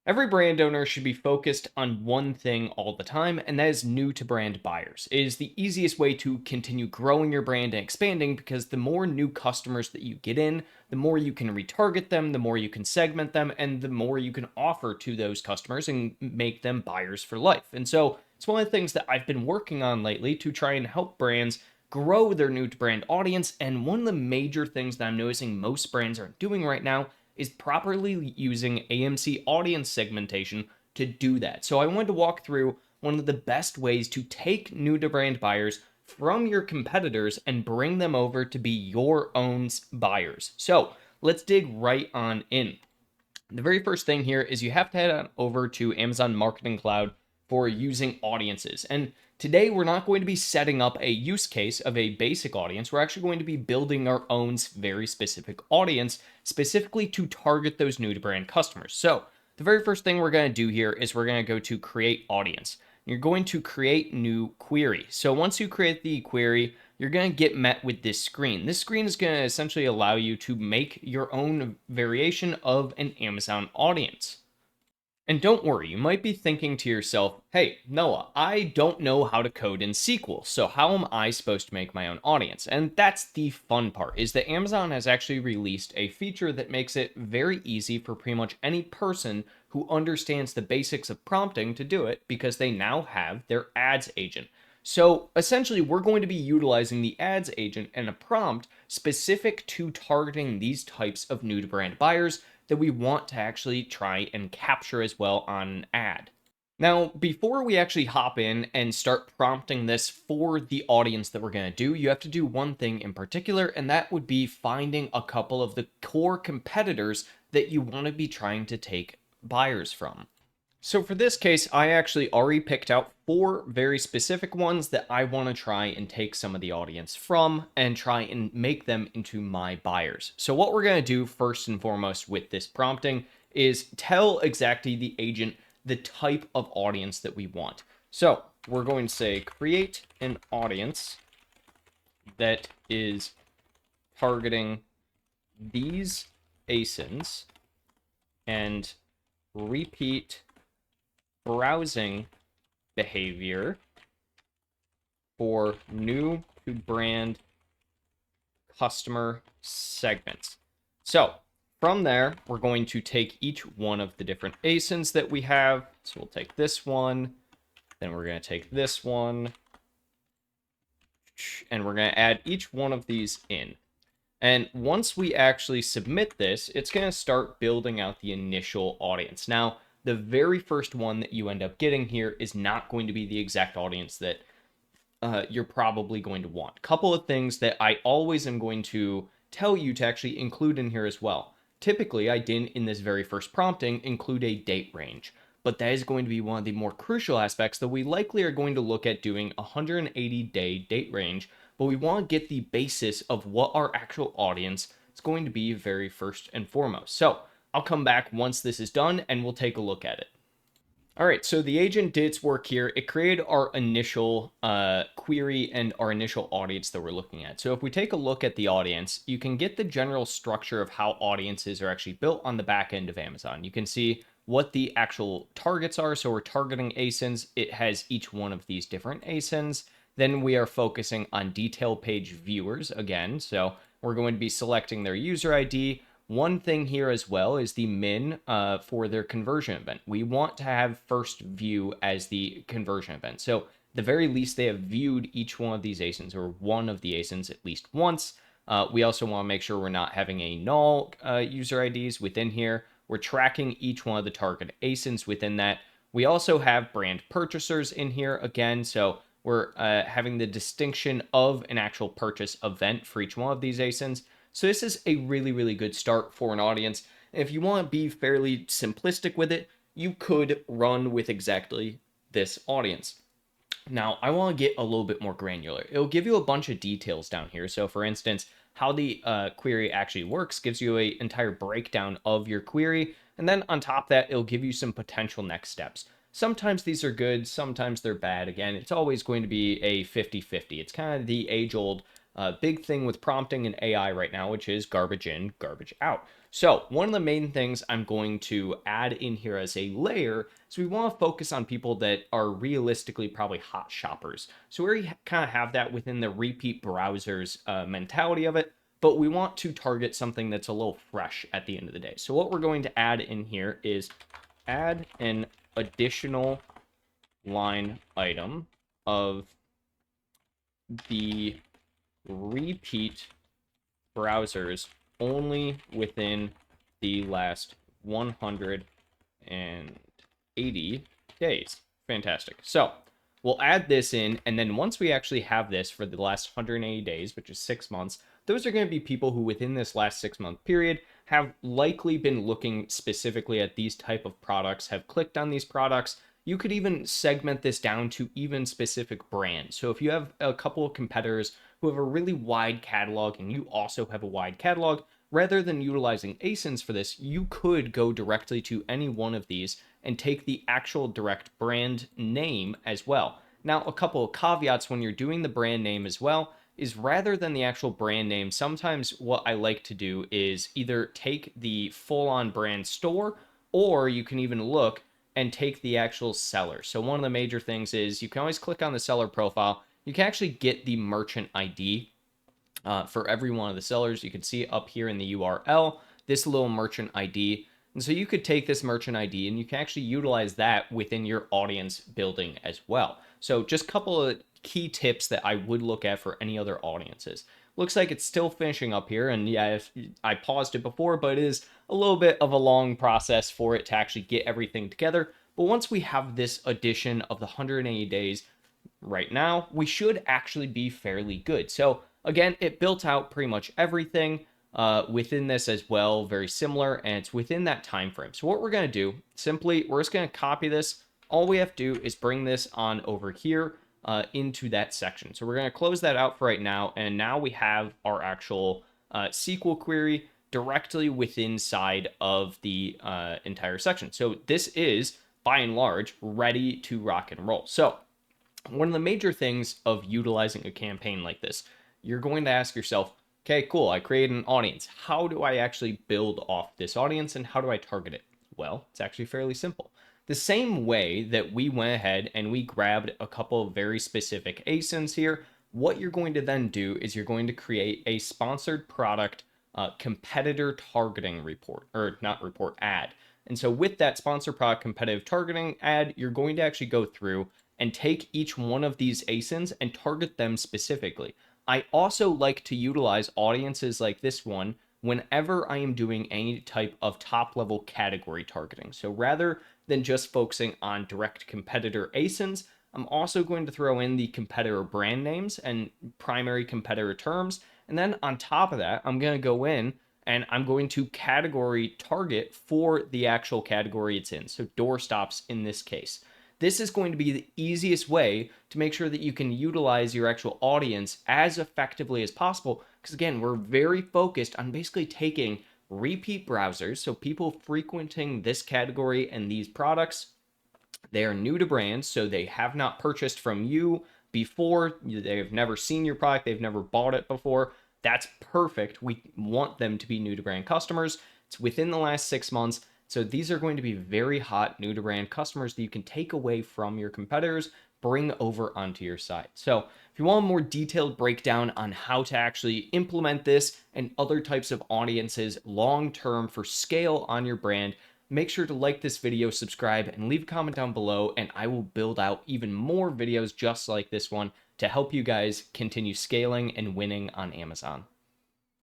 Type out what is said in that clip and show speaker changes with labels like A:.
A: Every brand owner should be focused on one thing all the time, and that is new to brand buyers. It is the easiest way to continue growing your brand and expanding because the more new customers that you get in, the more you can retarget them, the more you can segment them, and the more you can offer to those customers and make them buyers for life. And so it's one of the things that I've been working on lately to try and help brands grow their new to brand audience. And one of the major things that I'm noticing most brands are doing right now is properly using AMC audience segmentation to do that. So I wanted to walk through one of the best ways to take new to brand buyers from your competitors and bring them over to be your own buyers. So let's dig right on in. The very first thing here is you have to head on over to Amazon Marketing Cloud for using audiences. And today we're not going to be setting up a use case of a basic audience. We're actually going to be building our own very specific audience, specifically to target those new to brand customers. So the very first thing we're going to do here is we're going to go to create audience. You're going to create new query. So once you create the query, you're going to get met with this screen. This screen is going to essentially allow you to make your own variation of an Amazon audience. And don't worry, you might be thinking to yourself, hey, Noah, I don't know how to code in SQL, so how am I supposed to make my own audience? And that's the fun part, is that Amazon has actually released a feature that makes it very easy for pretty much any person who understands the basics of prompting to do it because they now have their ads agent. So essentially, we're going to be utilizing the ads agent and a prompt specific to targeting these types of new to brand buyers that we want to actually try and capture as well on an ad. Now, before we actually hop in and start prompting this for the audience that we're going to do, you have to do one thing in particular, and that would be finding a couple of the core competitors that you want to be trying to take buyers from. So for this case, I actually already picked out 4 very specific ones that I want to try and take some of the audience from and try and make them into my buyers. So what we're going to do first and foremost with this prompting is tell exactly the agent the type of audience that we want. So we're going to say create an audience that is targeting these ASINs and repeat browsing behavior for new to brand customer segments. So from there, we're going to take each one of the different ASINs that we have. So we'll take this one, then we're going to take this one, and we're going to add each one of these in. And once we actually submit this, it's going to start building out the initial audience. Now, the very first one that you end up getting here is not going to be the exact audience that you're probably going to want. Couple of things that I always am going to tell you to actually include in here as well. Typically, I didn't, in this very first prompting, include a date range, but that is going to be one of the more crucial aspects that we likely are going to look at doing 180-day date range, but we want to get the basis of what our actual audience is going to be very first and foremost. So I'll come back once this is done and we'll take a look at it. All right, so the agent did its work here. It created our initial query and our initial audience that we're looking at. So if we take a look at the audience, you can get the general structure of how audiences are actually built on the back end of Amazon. You can see what the actual targets are. So we're targeting ASINs. It has each one of these different ASINs. Then we are focusing on detail page viewers again. So we're going to be selecting their user ID. One thing here as well is the min for their conversion event. We want to have first view as the conversion event. So the very least they have viewed each one of these ASINs or one of the ASINs at least once. We also want to make sure we're not having a null user IDs within here. We're tracking each one of the target ASINs within that. We also have brand purchasers in here again. So we're having the distinction of an actual purchase event for each one of these ASINs. So this is a really, really good start for an audience. And if you want to be fairly simplistic with it, you could run with exactly this audience. Now, I want to get a little bit more granular. It'll give you a bunch of details down here. So for instance, how the query actually works gives you an entire breakdown of your query. And then on top of that, it'll give you some potential next steps. Sometimes these are good, sometimes they're bad. Again, it's always going to be a 50-50. It's kind of the age-old big thing with prompting and AI right now, which is garbage in, garbage out. So one of the main things I'm going to add in here as a layer is we want to focus on people that are realistically probably hot shoppers. So we already kind of have that within the repeat browsers mentality of it, but we want to target something that's a little fresh at the end of the day. So what we're going to add in here is add an additional line item of the repeat browsers only within the last 180 days. Fantastic. So we'll add this in, and then once we actually have this for the last 180 days, which is 6 months, those are going to be people who within this last 6-month period have likely been looking specifically at these type of products, have clicked on these products. You could even segment this down to even specific brands. So if you have a couple of competitors who have a really wide catalog and you also have a wide catalog, rather than utilizing ASINs for this, you could go directly to any one of these and take the actual direct brand name as well. Now, a couple of caveats when you're doing the brand name as well is rather than the actual brand name, sometimes what I like to do is either take the full-on brand store, or you can even look and take the actual seller. So one of the major things is you can always click on the seller profile. You can actually get the merchant ID for every one of the sellers. You can see up here in the URL, this little merchant ID. And so you could take this merchant ID and you can actually utilize that within your audience building as well. So just a couple of key tips that I would look at for any other audiences. Looks like it's still finishing up here, and yeah, if I paused it before, but it is a little bit of a long process for it to actually get everything together. But once we have this addition of the 180 days right now, we should actually be fairly good. So again, it built out pretty much everything within this as well, very similar, and it's within that time frame. So what we're going to do, simply, we're just going to copy this. All we have to do is bring this on over here into that section. So we're going to close that out for right now, and now we have our actual SQL query directly within inside of the entire section. So this is, by and large, ready to rock and roll. So one of the major things of utilizing a campaign like this, you're going to ask yourself, okay, cool, I created an audience. How do I actually build off this audience and how do I target it? Well, it's actually fairly simple. The same way that we went ahead and we grabbed a couple of very specific ASINs here, what you're going to then do is you're going to create a sponsored product competitor targeting report, or not report, ad. And so with that sponsored product competitive targeting ad, you're going to actually go through and take each one of these ASINs and target them specifically. I also like to utilize audiences like this one whenever I am doing any type of top level category targeting. So rather than just focusing on direct competitor ASINs, I'm also going to throw in the competitor brand names and primary competitor terms. And then on top of that, I'm going to go in and I'm going to category target for the actual category it's in. So doorstops in this case. This is going to be the easiest way to make sure that you can utilize your actual audience as effectively as possible. Because again, we're very focused on basically taking repeat browsers, so people frequenting this category and these products. They are new to brands, so they have not purchased from you before. They've never seen your product. They've never bought it before. That's perfect. We want them to be new to brand customers. It's within the last 6 months. So these are going to be very hot new to brand customers that you can take away from your competitors, bring over onto your site. So if you want a more detailed breakdown on how to actually implement this and other types of audiences long-term for scale on your brand, make sure to like this video, subscribe, and leave a comment down below, and I will build out even more videos just like this one to help you guys continue scaling and winning on Amazon.